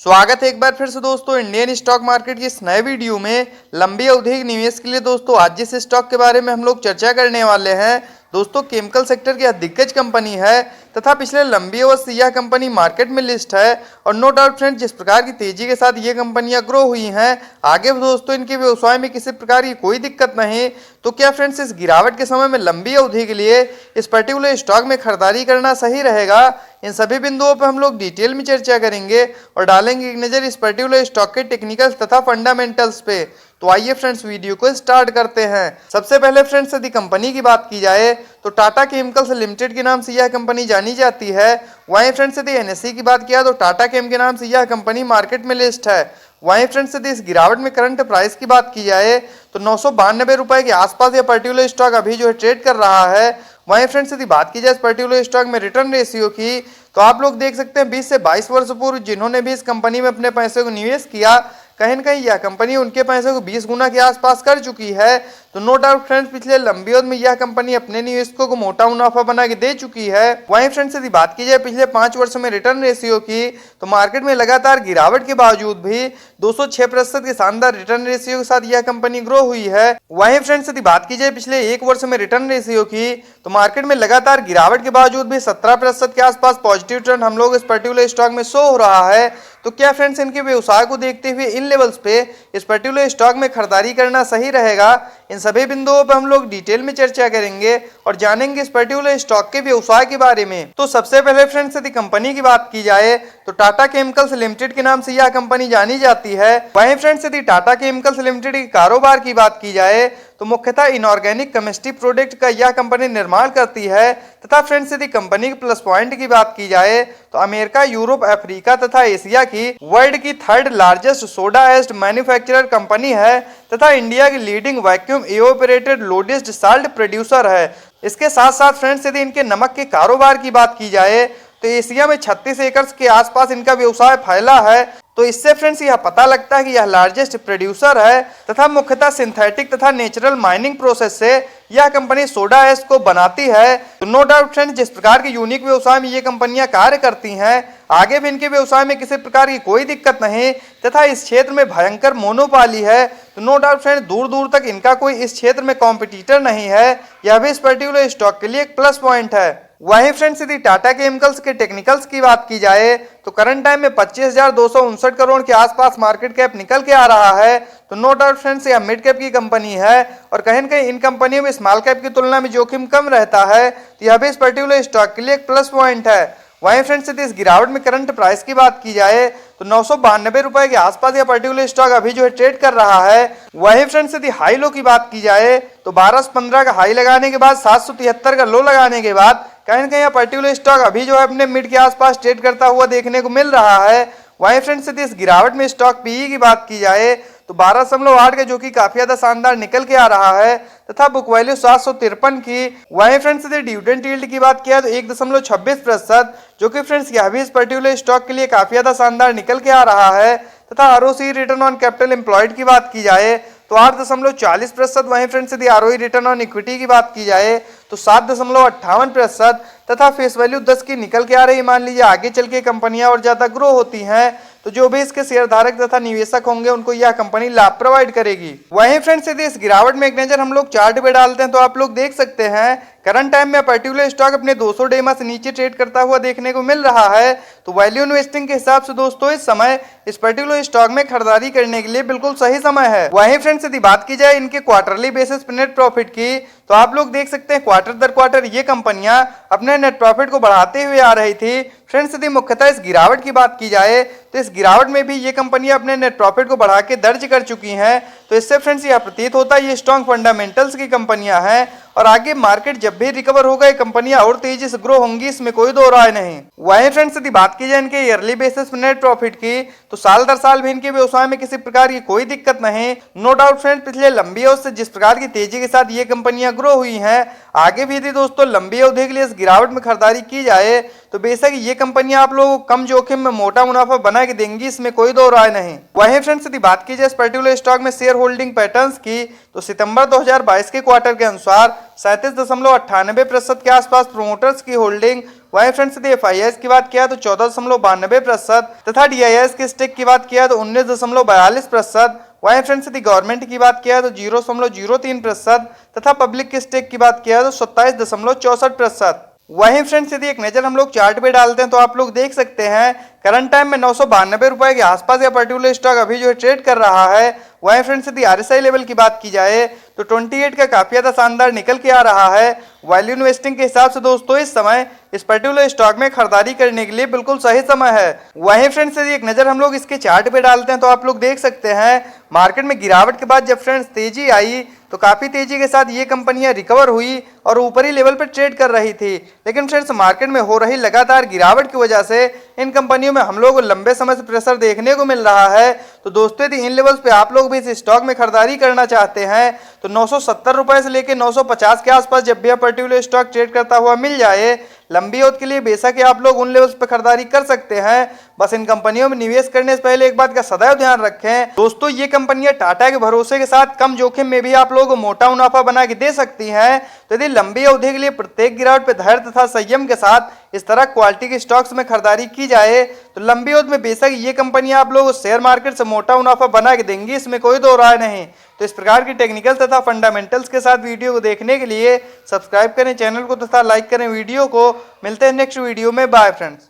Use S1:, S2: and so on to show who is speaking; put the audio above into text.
S1: स्वागत है एक बार फिर से दोस्तों इंडियन स्टॉक मार्केट की इस नए वीडियो में। लंबी अवधि के निवेश के लिए दोस्तों आज जिस स्टॉक के बारे में हम लोग चर्चा करने वाले हैं दोस्तों केमिकल सेक्टर की दिग्गज कंपनी है तथा पिछले लंबी अवधि से यह कंपनी मार्केट में लिस्ट है। और नो डाउट फ्रेंड्स, जिस प्रकार की तेजी के साथ ये कंपनियां ग्रो हुई हैं, आगे दोस्तों इनके व्यवसाय में किसी प्रकार की कोई दिक्कत नहीं। तो क्या फ्रेंड्स इस गिरावट के समय में लंबी अवधि के लिए इस पर्टिकुलर स्टॉक में खरीदारी करना सही रहेगा? इन सभी बिंदुओं पर हम लोग डिटेल में चर्चा करेंगे और डालेंगे एक नज़र इस पर्टिकुलर स्टॉक के टेक्निकल्स तथा फंडामेंटल्स पे। तो आइए फ्रेंड्स वीडियो को स्टार्ट करते हैं। सबसे पहले फ्रेंड्स यदि कंपनी की बात की जाए तो टाटा केमिकल्स लिमिटेड के नाम से यह कंपनी जानी जाती है। वहीं फ्रेंड्स यदि एनएसई की बात किया तो टाटा केम के नाम से यह कंपनी मार्केट में लिस्ट है। वहीं फ्रेंड्स यदि इस गिरावट में करंट प्राइस की बात की जाए तो 992 रुपए के आसपास यह पर्टिकुलर स्टॉक अभी जो है ट्रेड कर रहा है। वहीं फ्रेंड्स यदि बात की जाए इस पर्टिकुलर स्टॉक में रिटर्न रेशियो की तो आप लोग देख सकते हैं 20 से 22 वर्ष पूर्व जिन्होंने भी इस कंपनी में अपने पैसे को निवेश किया, कहीं न कहीं यह कंपनी उनके पैसे को 20 गुना के आसपास कर चुकी है। तो नो डाउट फ्रेंड्स पिछले लंबी अवधि में यह कंपनी अपने निवेशकों को मोटा मुनाफा बना के दे चुकी है। वहीं फ्रेंड्स यदि बात की जाए पिछले 5 वर्षों में रिटर्न रेशियो की तो मार्केट में लगातार गिरावट के बावजूद भी 206% के शानदार रिटर्न रेशियो के साथ यह कंपनी ग्रो हुई है। वहीं फ्रेंड्स यदि बात की जाए पिछले 1 वर्ष में रिटर्न रेशियो की तो मार्केट में लगातार गिरावट के बावजूद भी 17% के आसपास पॉजिटिव ट्रेंड हम लोग इस पर्टिकुलर स्टॉक में शो हो रहा है। तो क्या फ्रेंड्स इनके व्यवसाय को देखते हुए इन लेवल्स पे इस पर्टिकुलर स्टॉक में खरीदारी करना सही रहेगा? इन सभी बिंदुओं पर हम लोग डिटेल में चर्चा करेंगे और जानेंगे इस पर्टिकुलर स्टॉक के व्यवसाय के बारे में। तो सबसे पहले फ्रेंड्स यदि कंपनी की बात की जाए तो टाटा केमिकल्स लिमिटेड के नाम से यह कंपनी जानी जाती है। वहीं फ्रेंड्स यदि टाटा केमिकल्स लिमिटेड के कारोबार की बात की जाए तो मुख्यतः इनऑर्गेनिक केमिस्ट्री प्रोडक्ट का यह कंपनी निर्माण करती है। तथा फ्रेंड्स यदि कंपनी के प्लस पॉइंट की बात की जाए तो अमेरिका, यूरोप, अफ्रीका तथा एशिया की वर्ल्ड की 3rd largest soda ash manufacturer company है तथा इंडिया की लीडिंग वैक्यूम एवापोरेटेड लोडेस्ट साल्ट प्रोड्यूसर है। इसके साथ साथ फ्रेंड्स यदि इनके नमक के कारोबार की बात की जाए तो एशिया में 36 एकड़ के आसपास इनका व्यवसाय फैला है। तो इससे फ्रेंड्स यह पता लगता है कि यह लार्जेस्ट प्रोड्यूसर है तथा मुख्यतः सिंथेटिक तथा नेचुरल माइनिंग प्रोसेस से यह कंपनी सोडा एश को बनाती है। तो नो डाउट फ्रेंड्स जिस प्रकार के यूनिक व्यवसाय में ये कंपनियां कार्य करती हैं, आगे भी इनके व्यवसाय में किसी प्रकार की कोई दिक्कत नहीं तथा इस क्षेत्र में भयंकर मोनोपाली है। तो नो डाउट फ्रेंड्स दूर दूर तक इनका कोई इस क्षेत्र में कॉम्पिटिटर नहीं है। यह भी इस पर्टिकुलर स्टॉक के लिए एक प्लस पॉइंट है। वहीं फ्रेंड्स यदि टाटा केमिकल्स के टेक्निकल्स की बात की जाए तो करंट टाइम में 25,259 करोड़ के आसपास मार्केट कैप निकल के आ रहा है। तो नो डाउट फ्रेंड्स यह मिड कैप की कंपनी है और कहीं न कहीं इन कंपनियों में स्मॉल कैप की तुलना में जोखिम कम रहता है। तो यह भी इस पर्टिकुलर स्टॉक के लिए एक प्लस पॉइंट है। वहीं फ्रेंड्स यदि इस गिरावट में करंट प्राइस की बात की जाए तो 992 रुपए के आसपास यह पर्टिकुलर स्टॉक अभी जो है ट्रेड कर रहा है। वहीं फ्रेंड्स यदि हाई लो की बात की जाए तो 1215 का हाई लगाने के बाद 773 का लो लगाने के बाद कहीं न कहीं यह पर्टिकुलर स्टॉक अभी जो है अपने मिड के आसपास ट्रेड करता हुआ देखने को मिल रहा है। वहीं फ्रेंड्स यदि इस गिरावट में स्टॉक पीई की बात की जाए तो 12.8 का जो कि काफी ज्यादा शानदार निकल के आ रहा है तथा बुक वैल्यू 753 की। वहीं फ्रेंड्स यदि डिविडेंड यील्ड की बात किया तो 1.26% जो कि फ्रेंड्स यह भी इस पर्टिकुलर स्टॉक के लिए काफी ज्यादा शानदार निकल के आ रहा है। तथा ROC return on capital employed की बात की जाए तो 8.40%। वहीं फ्रेंड्स यदि आरओई रिटर्न ऑन इक्विटी की बात की जाए तो 7.58% तथा फेस वैल्यू 10 की निकल के आ रही। मान लीजिए आगे चल के कंपनियां और ज्यादा ग्रो होती हैं तो जो भी इसके शेयर धारक तथा निवेशक होंगे उनको यह कंपनी लाभ प्रोवाइड करेगी। वहीं फ्रेंड्स यदि इस गिरावट में एक नजर हम लोग चार्ट पे डालते हैं तो आप लोग देख सकते हैं करंट टाइम में पर्टिकुलर स्टॉक अपने 200 डेमा से नीचे ट्रेड करता हुआ देखने को मिल रहा है। तो वैल्यू इन्वेस्टिंग के हिसाब से दोस्तों इस समय इस पर्टिकुलर स्टॉक में खरीदारी करने के लिए बिल्कुल सही समय है। वहीं फ्रेंड्स यदि बात की जाए इनके क्वार्टरली बेसिस पे नेट प्रॉफिट की तो आप लोग देख सकते हैं क्वार्टर दर क्वार्टर ये कंपनियां अपने नेट प्रॉफिट को बढ़ाते हुए आ रही थी। फ्रेंड्स यदि मुख्यतः इस गिरावट की बात की जाए तो इस गिरावट में भी ये कंपनियां अपने नेट प्रॉफिट को बढ़ा के दर्ज कर चुकी हैं। तो इससे फ्रेंड्स यह प्रतीत होता है ये स्ट्रॉन्ग फंडामेंटल्स की कंपनियां हैं और आगे मार्केट जब भी रिकवर होगा ये कंपनियां और तेजी से ग्रो होंगी, इसमें कोई दो राय नहीं। वहीं फ्रेंड्स यदि बात की जाए इनके ईयरली बेसिस पर नेट प्रॉफिट की तो साल दर साल भी इनके व्यवसाय में किसी प्रकार की कोई दिक्कत नहीं। नो डाउट फ्रेंड्स पिछले लंबी अवधि से जिस प्रकार की तेजी के साथ ये कंपनियां ग्रो हुई हैं, आगे भी यदि दोस्तों लंबी अवधि के लिए इस गिरावट में खरीदारी की जाए तो बेशक ये कंपनियां आप लोगों को कम जोखिम में मोटा मुनाफा बना के देंगी, इसमें कोई दो राय नहीं। वहीं फ्रेंड्स यदि बात की जाए इस पर्टिकुलर स्टॉक में शेयर होल्डिंग पैटर्न्स की तो सितंबर 2022 के क्वार्टर के अनुसार 37.98% के आसपास प्रोमोटर्स की होल्डिंग। वहीं फ्रेंड्स यदि FIIs की बात किया तो 14.92% तथा DIIs के स्टेक की बात किया तो 19.42%। वहीं फ्रेंड्स यदि गवर्नमेंट की बात किया तो 0.03% तथा पब्लिक के स्टेक की बात किया तो 27.64%। वहीं फ्रेंड्स यदि एक नजर हम लोग चार्ट पे डालते हैं तो आप लोग देख सकते हैं करंट टाइम में 992 रुपए के आसपास या पर्टिकुलर स्टॉक अभी जो है ट्रेड कर रहा है। वहीं फ्रेंड्स यदि RSI लेवल की बात की जाए तो 28 का काफी ज्यादा शानदार निकल के आ रहा है। वैल्यू इन्वेस्टिंग के हिसाब से दोस्तों इस समय इस पर्टिकुलर स्टॉक में खरीदारी करने के लिए बिल्कुल सही समय है। वहीं फ्रेंड्स यदि एक नजर हम लोग इसके चार्ट पे डालते हैं तो आप लोग देख सकते हैं मार्केट में गिरावट के बाद जब फ्रेंड्स तेजी आई तो काफी तेजी के साथ ये कंपनियां रिकवर हुई और ऊपरी लेवल पर ट्रेड कर रही थी। लेकिन फ्रेंड्स मार्केट में हो रही लगातार गिरावट की वजह से इन कंपनियों में हम लोग को लंबे समय से प्रेशर देखने को मिल रहा है। तो दोस्तों यदि इन लेवल्स पे आप लोग भी इस स्टॉक में खरीदारी करना चाहते हैं तो 970 रुपए से लेकर 950 के आसपास जब भी यह पर्टिकुलर स्टॉक ट्रेड करता हुआ मिल जाए लंबी अवधि के लिए बेशक ही आप लोग उन लेवल्स पर खरीदारी कर सकते हैं। बस इन कंपनियों में निवेश करने से पहले एक बात का सदैव ध्यान रखें दोस्तों, ये कंपनियां टाटा के भरोसे के साथ कम जोखिम में भी आप लोगों को मोटा मुनाफा बना के दे सकती हैं। तो यदि लंबी अवधि के लिए प्रत्येक गिरावट पर धैर्य तथा संयम के साथ इस तरह क्वालिटी के स्टॉक्स में खरीदारी की जाए तो लंबी अवधि में बेशक ये कंपनियां आप लोगों को शेयर मार्केट से मोटा मुनाफा बना के देंगी, इसमें कोई दो राय नहीं। तो इस प्रकार की टेक्निकल तथा फंडामेंटल्स के साथ वीडियो को देखने के लिए सब्सक्राइब करें चैनल को तथा लाइक करें वीडियो को। मिलते हैं नेक्स्ट वीडियो में, बाय फ्रेंड्स।